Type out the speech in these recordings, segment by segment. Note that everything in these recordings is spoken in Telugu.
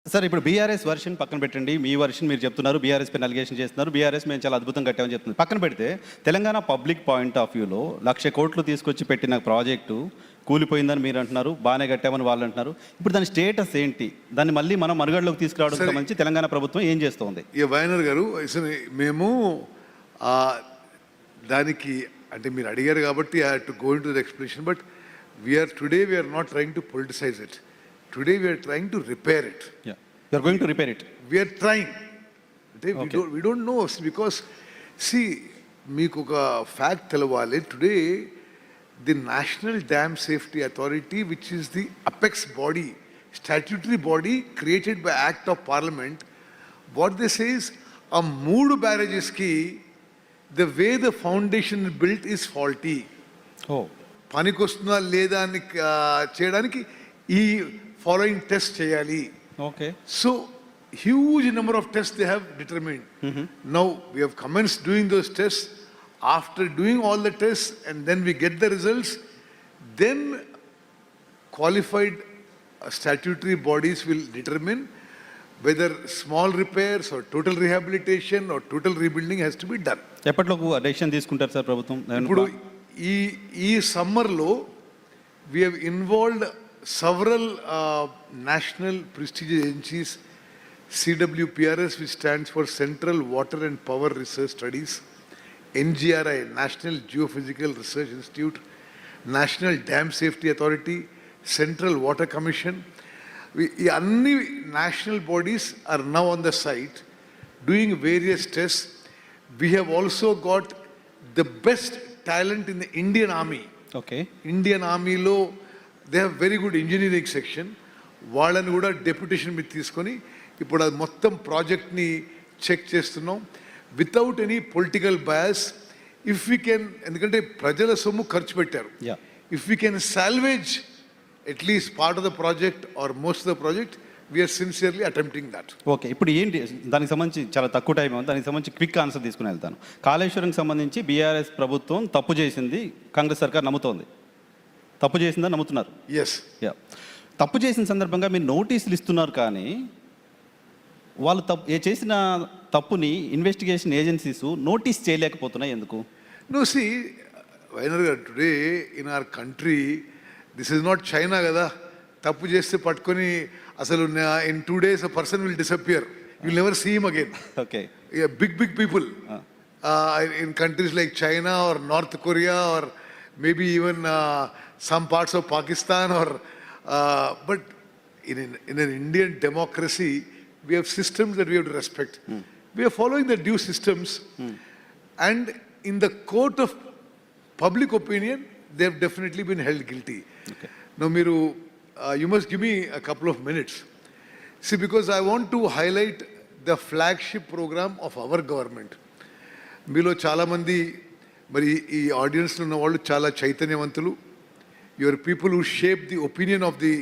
సార్ ఇప్పుడు బీఆర్ఎస్ వర్షన్ పక్కన పెట్టండి. మీ వర్షన్ మీరు చెప్తున్నారు. బీఆర్ఎస్ పైన అలిగేషన్ చేస్తున్నారు. బీఆర్ఎస్ మేము చాలా అద్భుతంగా కట్టామని చెప్తుంది. పక్కన పెడితే తెలంగాణ పబ్లిక్ పాయింట్ ఆఫ్ వ్యూలో 1,00,000 కోట్లు తీసుకొచ్చి పెట్టిన ప్రాజెక్టు కూలిపోయిందని మీరు అంటున్నారు. బాగానే కట్టామని వాళ్ళు అంటున్నారు. ఇప్పుడు దాని స్టేటస్ ఏంటి? దాన్ని మళ్ళీ మనం మనుగడలోకి తీసుకురావడం సంబంధించి తెలంగాణ ప్రభుత్వం ఏం చేస్తోంది? వైనర్ గారు, మేము దానికి అంటే మీరు అడిగారు కాబట్టి I have to go into the explanation. But we're not trying to politicize it. Today we are trying to repair it. Yeah, you are going to repair it. We are trying. We don't know because see, meeku oka fact telavali. Today the National Dam Safety Authority, which is the apex body, statutory body created by Act of Parliament, what they say is a moodu barrages ki the way the foundation is built is faulty. Oh, panikostuna leda ani cheyadaniki ee following test cheyali. Okay. So huge number of tests they have determined. Now we have commenced doing those tests. After doing all the tests and then we get the results, then qualified statutory bodies will determine whether small repairs or total rehabilitation or total rebuilding has to be done. ఎప్పటిలోపు డెసిషన్ తీసుకుంటారు సార్ ప్రభుత్వం? ఇప్పుడు ఈ సమ్మర్లో we have involved several national prestigious agencies, CWPRS, which stands for Central Water and Power Research Studies, NGRI, National Geophysical Research Institute, National Dam Safety Authority, Central Water Commission. Any national bodies are now on the site doing various tests. We have also got the best talent in the Indian Army. Okay. Indian Army lo they have very good engineering section. వాళ్ళని కూడా డెప్యుటేషన్ మీద తీసుకొని ఇప్పుడు అది మొత్తం ప్రాజెక్ట్ని చెక్ చేస్తున్నాం without any political bias. If we can, ఎందుకంటే ప్రజల సొమ్ము ఖర్చు పెట్టారు, if we can salvage at least part of the project or most of the project, we are sincerely attempting that. Okay, ఇప్పుడు ఏంటి దానికి సంబంధించి చాలా తక్కువ టైం ఉంది, దానికి సంబంధించి క్విక్ ఆన్సర్ తీసుకుని వెళ్తాను. కాళేశ్వరంకి సంబంధించి బీఆర్ఎస్ ప్రభుత్వం తప్పు చేసింది, కాంగ్రెస్ సర్కార్ నమ్ముతోంది. తప్పు చేసిందని నమ్ముతున్నారు. ఎస్. యా, తప్పు చేసిన సందర్భంగా మీరు నోటీసులు ఇస్తున్నారు, కానీ వాళ్ళు చేసిన తప్పుని ఇన్వెస్టిగేషన్ ఏజెన్సీస్ నోటీస్ చేయలేకపోతున్నాయి ఎందుకు? నో సి వైనర్ గారు, today in our country this is not China కదా. తప్పు చేస్తే పట్టుకొని అసలు in 2 days a person will disappear. You will never see him again. Okay. Yeah, big people in countries like China or North Korea or maybe even some parts of Pakistan or but in an Indian democracy we have systems that we have to respect. We are following the due systems and in the court of public opinion they have definitely been held guilty. Okay. Now miru you must give me a couple of minutes. See, because I want to highlight the flagship program of our government. మీలో చాలామంది మరి ఈ ఆడియన్స్లో ఉన్న వాళ్ళు చాలా చైతన్యవంతులు. Your people who shape the opinion of the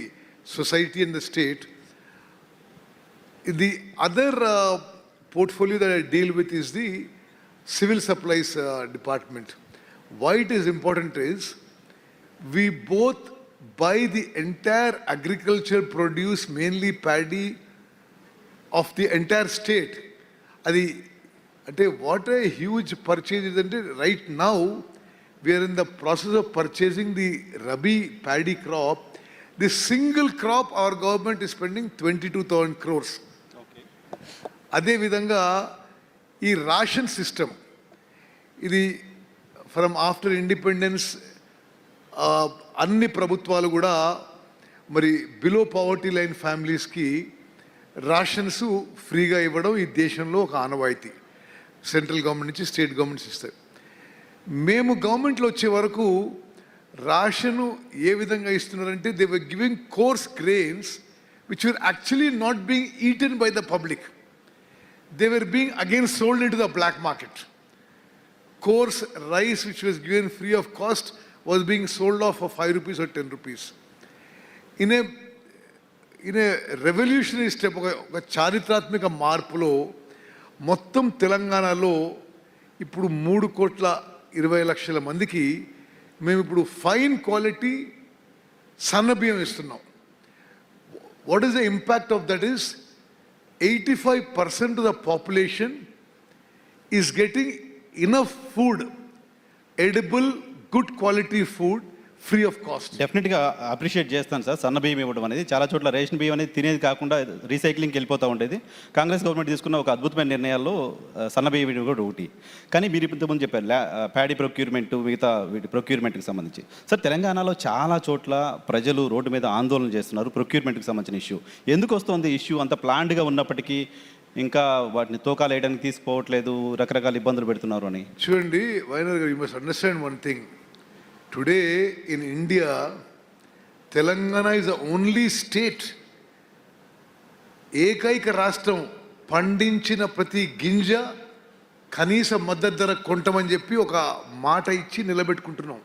society and the state. The other portfolio that I deal with is the civil supplies department. Why it is important is we both buy the entire agriculture produce, mainly paddy, of the entire state. Adi ante what a huge purchase is. Ante right now we are in the process of purchasing the rabi paddy crop. The single crop our government is spending 22,000 crores. Okay. అదే విధంగా ఈ రేషన్ సిస్టమ్ ఇది ఫ్రమ్ ఆఫ్టర్ ఇండిపెండెన్స్ అన్ని ప్రభుత్వాలు కూడా మరి బిలో పవర్టీ లైన్ ఫ్యామిలీస్కి రేషన్స్ ఫ్రీగా ఇవ్వడం ఈ దేశంలో ఒక ఆనవాయితీ. సెంట్రల్ గవర్నమెంట్ నుంచి స్టేట్ గవర్నమెంట్స్ ఇస్తాయి. మేము గవర్నమెంట్లో వచ్చే వరకు రేషను ఏ విధంగా ఇస్తున్నారంటే they were giving coarse grains which were actually not being eaten by the public. They were being again sold into the black market. Coarse rice which was given free of cost was being sold off for 5 rupees or 10 rupees. In a revolutionary step, ఒక చారిత్రాత్మక మార్పులో మొత్తం తెలంగాణలో ఇప్పుడు 3,20,00,000 మందికి మేము ఇప్పుడు ఫైన్ క్వాలిటీ సన్న బియ్యం ఇస్తున్నాం. What is the impact of that is 85% of the population is getting enough food, edible, good quality food, free of cost. డెఫినెట్గా అప్రిషియేట్ చేస్తాను సార్ సన్న బియ్యం ఇవ్వడం అనేది. చాలా చోట్ల రేషన్ బియ్యం అనేది తినేది కాకుండా రీసైక్లింగ్కి వెళ్ళిపోతూ ఉండేది. కాంగ్రెస్ గవర్నమెంట్ తీసుకున్న ఒక అద్భుతమైన నిర్ణయాల్లో సన్న బియ్యం ఇవ్వడం కూడా ఒకటి. కానీ మీరు ఇంతకుముందు చెప్పారు ప్యాడీ ప్రొక్యూర్మెంట్, మిగతా వీటి ప్రొక్యూర్మెంట్కి సంబంధించి. సార్ తెలంగాణలో చాలా చోట్ల ప్రజలు రోడ్డు మీద ఆందోళన చేస్తున్నారు ప్రొక్యూర్మెంట్కి సంబంధించిన ఇష్యూ. ఎందుకు వస్తుంది ఇష్యూ? అంత ప్లాన్డ్గా ఉన్నప్పటికీ ఇంకా వాటిని తూకాలు వేయడానికి తీసుకోవట్లేదు, రకరకాల ఇబ్బందులు పెడుతున్నారు అని. చూడండి వైనర్ గారు, you must understand one thing. Today in India, Telangana is the only state, ఏకైక రాష్ట్రం పండించిన ప్రతి గింజ కనీస మద్దతు ధర కొంటామని చెప్పి ఒక మాట ఇచ్చి నిలబెట్టుకుంటున్నాం.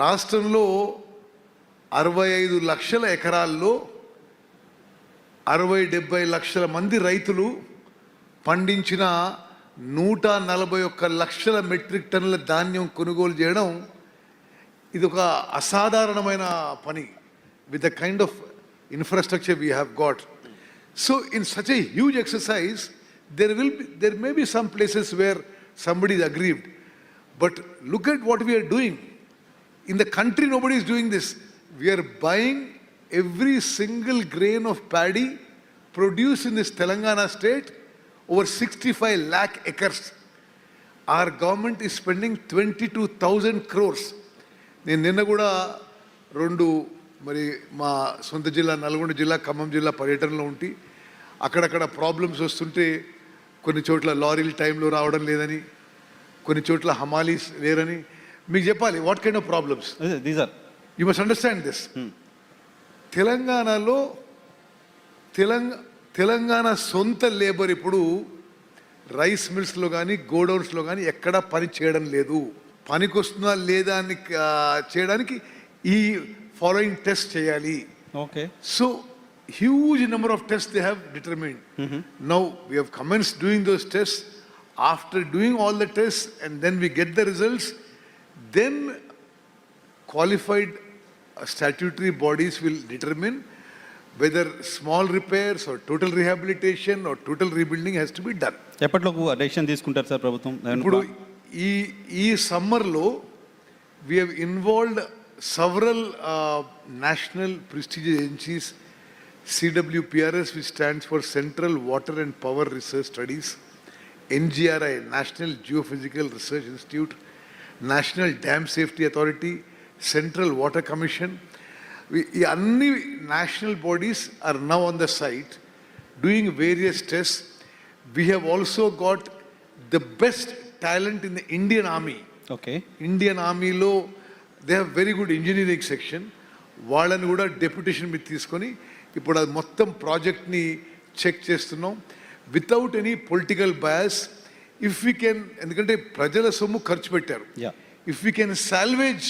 రాష్ట్రంలో 65 లక్షల ఎకరాల్లో 60-70 లక్షల మంది రైతులు పండించిన 141 లక్షల మెట్రిక్ టన్నుల ధాన్యం కొనుగోలు చేయడం ఇది ఒక అసాధారణమైన పని. With the kind of infrastructure we have got. So in such a huge exercise there may be some places where somebody is aggrieved, but look at what we are doing. In the country nobody is doing this. We are buying every single grain of paddy produced in this Telangana state, over 65 lakh acres. Our government is spending 22,000 crores. నేను నిన్న కూడా 2 మరి మా సొంత జిల్లా నల్గొండ జిల్లా, ఖమ్మం జిల్లా పర్యటనలో ఉండి అక్కడక్కడ ప్రాబ్లమ్స్ వస్తుంటే కొన్ని చోట్ల లారీలు టైంలో రావడం లేదని, కొన్ని చోట్ల హమాలీస్ లేరని మీకు చెప్పాలి. What kind of problems these are, you must understand this. తెలంగాణలో తెలంగాణ సొంత లేబర్ ఇప్పుడు రైస్ మిల్స్లో కానీ గోడౌన్స్లో కానీ ఎక్కడా పని చేయడం లేదు. పనికి వస్తుందా లేదా అని చేయడానికి ఈ ఫాలోయింగ్ టెస్ట్ చేయాలి. Okay. So huge number of tests they have determined. Now we have commenced doing those tests. After doing all the tests and then we get the results, then qualified statutory bodies will determine whether small repairs or total rehabilitation or total rebuilding has to be done. ఎప్పటిలోపు డెసిషన్ తీసుకుంటారు సార్ ప్రభుత్వం? ఇప్పుడు ఈ సమ్మర్లో we have involved several national prestigious agencies. CWPRS, which stands for Central Water and Power Research Studies, NGRI, National Geophysical Research Institute, National Dam Safety Authority, Central Water Commission. Any national bodies are now on the site doing various tests. We have also got the best talent in the Indian Army. Okay. Indian Army lo they have very good engineering section. వాళ్ళని కూడా డెప్యుటేషన్ మీద తీసుకొని ఇప్పుడు అది మొత్తం ప్రాజెక్ట్ని చెక్ చేస్తున్నాం without any political bias. If we can, ఎందుకంటే ప్రజల సొమ్ము ఖర్చు పెట్టారు, if we can salvage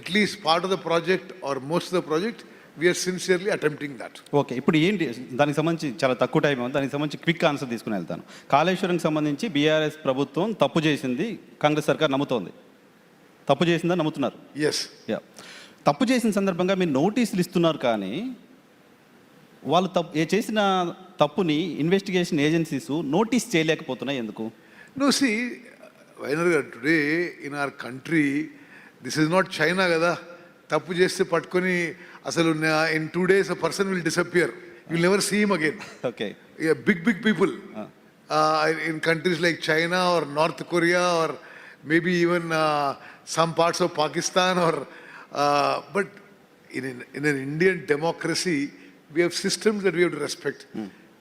at least part of the project or most of the project, we are sincerely attempting that. Okay. ఇప్పుడు ఏంటి దానికి సంబంధించి చాలా తక్కువ టైం ఉంది, దానికి సంబంధించి క్విక్ ఆన్సర్ తీసుకుని వెళ్తాను. కాళేశ్వరంకి సంబంధించి బీఆర్ఎస్ ప్రభుత్వం తప్పు చేసింది, కాంగ్రెస్ సర్కార్ నమ్ముతోంది. తప్పు చేసిందని నమ్ముతున్నారు. ఎస్. తప్పు చేసిన సందర్భంగా మీరు నోటీసులు ఇస్తున్నారు, కానీ వాళ్ళు చేసిన తప్పుని ఇన్వెస్టిగేషన్ ఏజెన్సీస్ నోటీస్ చేయలేకపోతున్నాయి ఎందుకు? నో సి వైనర్ గారు, today in our country this is not China కదా. తప్పు చేస్తే పట్టుకొని అసలు in 2 days a person will disappear. You will never see him again. Okay. Yeah, big people in countries like China or North Korea or maybe even some parts of Pakistan or but in an Indian democracy we have systems that we have to respect.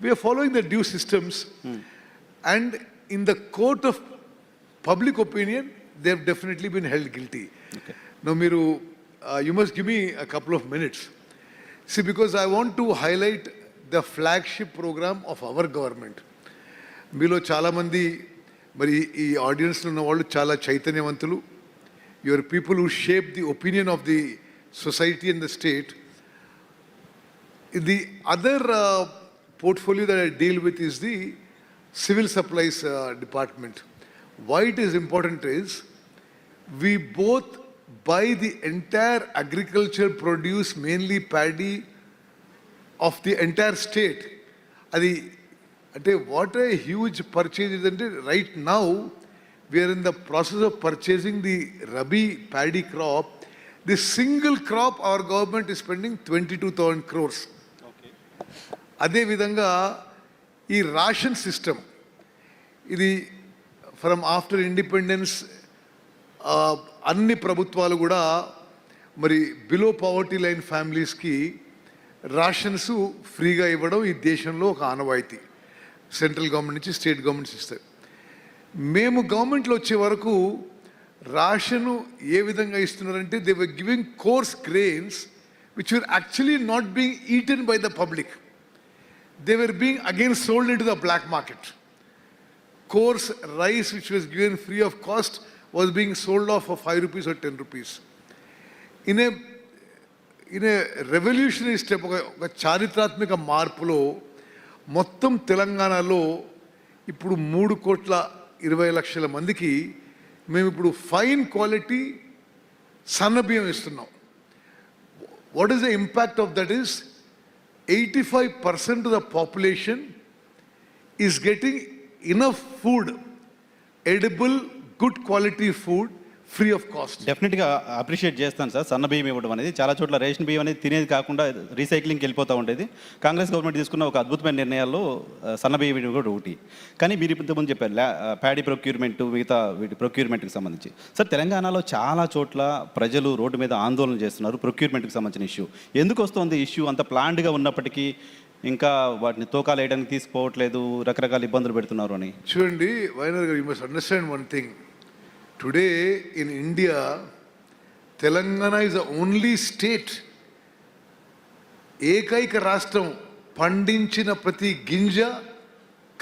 We are following the due systems, and in the court of public opinion they have definitely been held guilty. Okay. Now miru you must give me a couple of minutes. See, because I want to highlight the flagship program of our government. మీలో చాలామంది మరి ఈ ఆడియన్స్లో ఉన్న వాళ్ళు చాలా చైతన్యవంతులు. Your people who shape the opinion of the society and the state. The other portfolio that I deal with is the civil supplies department. Why it is important is we both buy the entire agriculture produce, mainly paddy, of the entire state అది అంటే వాట్ ఏ హ్యూజ్ పర్చేజ్ ఇదంటే right now we are in the process of purchasing the rabi paddy crop. The single crop our government is spending 22,000 crores. అదేవిధంగా ఈ రేషన్ సిస్టమ్ ఇది ఫ్రమ్ ఆఫ్టర్ ఇండిపెండెన్స్ అన్ని ప్రభుత్వాలు కూడా మరి బిలో పవర్టీ లైన్ ఫ్యామిలీస్కి రేషన్స్ ఫ్రీగా ఇవ్వడం ఈ దేశంలో ఒక ఆనవాయితీ. సెంట్రల్ గవర్నమెంట్ నుంచి స్టేట్ గవర్నమెంట్స్ ఇస్తాయి. మేము గవర్నమెంట్లో వచ్చే వరకు రేషను ఏ విధంగా ఇస్తున్నారంటే they were giving coarse grains which were actually not being eaten by the public. They were being again sold into the black market. Coarse rice which was given free of cost was being sold off for 5 rupees or 10 rupees. In a revolutionary step, ఒక చారిత్రాత్మక మార్పులో మొత్తం తెలంగాణలో ఇప్పుడు 3,20,00,000 మందికి మేము ఇప్పుడు ఫైన్ క్వాలిటీ సన్న బియ్యం ఇస్తున్నాం. What is the impact of that is 85% of the population is getting enough food, edible, good quality food, free of cost. డెఫినెట్గా అప్రిషియేట్ చేస్తాను సార్. సన్న బియ్యం ఇవ్వడం అనేది చాలా చోట్ల రేషన్ బియ్యం అనేది తినేది కాకుండా రీసైక్లింగ్కి వెళ్ళిపోతూ ఉండేది. కాంగ్రెస్ గవర్నమెంట్ తీసుకున్న ఒక అద్భుతమైన నిర్ణయాల్లో సన్న బియ్యం కూడా ఒకటి. కానీ మీరు ఇంతకుముందు చెప్పారు ప్యాడీ ప్రొక్యూర్మెంట్, మిగతా వీటి ప్రొక్యూర్మెంట్కి సంబంధించి. సార్ తెలంగాణలో చాలా చోట్ల ప్రజలు రోడ్డు మీద ఆందోళన చేస్తున్నారు ప్రొక్యూర్మెంట్కి సంబంధించిన ఇష్యూ. ఎందుకు వస్తుంది ఇష్యూ? అంత ప్లాన్డ్గా ఉన్నప్పటికీ ఇంకా వాటిని తూకాలు వేయడానికి తీసుకోవట్లేదు, రకరకాల ఇబ్బందులు పెడుతున్నారు అని. చూడండి వైనర్ గారు, you must understand one thing. Today in India, Telangana is the only state, ఏకైక రాష్ట్రం పండించిన ప్రతి గింజ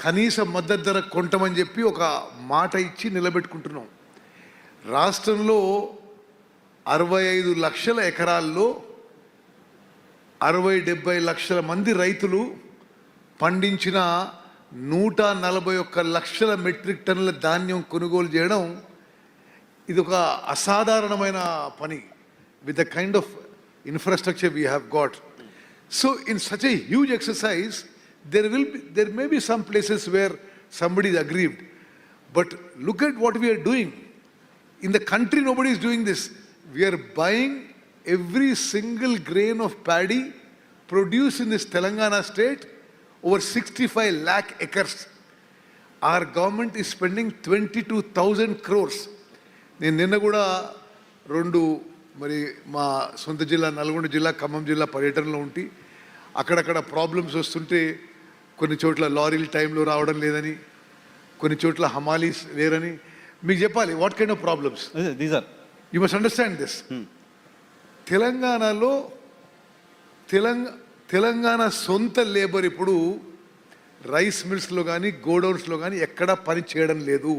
కనీస మద్దతు ధర కొంటామని చెప్పి ఒక మాట ఇచ్చి నిలబెట్టుకుంటున్నాం. రాష్ట్రంలో 65 లక్షల ఎకరాల్లో 60-70 లక్షల మంది రైతులు పండించిన 141 లక్షల మెట్రిక్ టన్నుల ధాన్యం కొనుగోలు చేయడం ఇది ఒక అసాధారణమైన పని with the kind of infrastructure we have got. So in such a huge exercise there may be some places where somebody is aggrieved, but look at what we are doing. In the country nobody is doing this. We are buying every single grain of paddy produced in this Telangana state, over 65 lakh acres. Our government is spending 22,000 crores. నేను నిన్న కూడా 2 మరి మా సొంత జిల్లా నల్గొండ జిల్లా, ఖమ్మం జిల్లా పర్యటనలో ఉండి అక్కడక్కడ ప్రాబ్లమ్స్ వస్తుంటే కొన్ని చోట్ల లారీలు టైంలో రావడం లేదని, కొన్ని చోట్ల హమాలీస్ లేరని మీకు చెప్పాలి. What kind of problems these are, you must understand this. తెలంగాణలో తెలంగాణ సొంత లేబర్ ఇప్పుడు రైస్ మిల్స్లో కానీ గోడౌన్స్లో కానీ ఎక్కడా పని చేయడం లేదు.